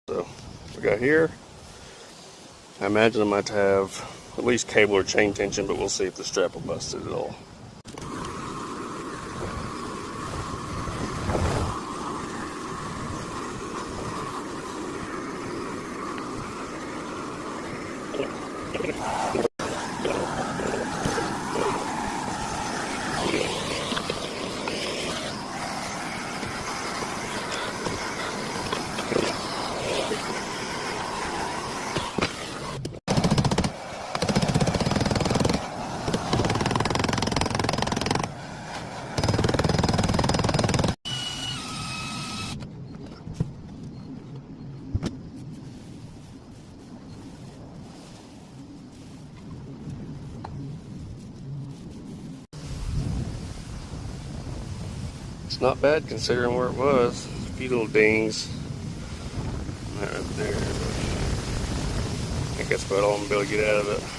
So we got here. I imagine I might have at least cable or chain tension, but we'll see if the strap will bust it at all. It's not bad considering where it was. A few little dings. Right there. I think that's about all I'm going to be able to get out of it.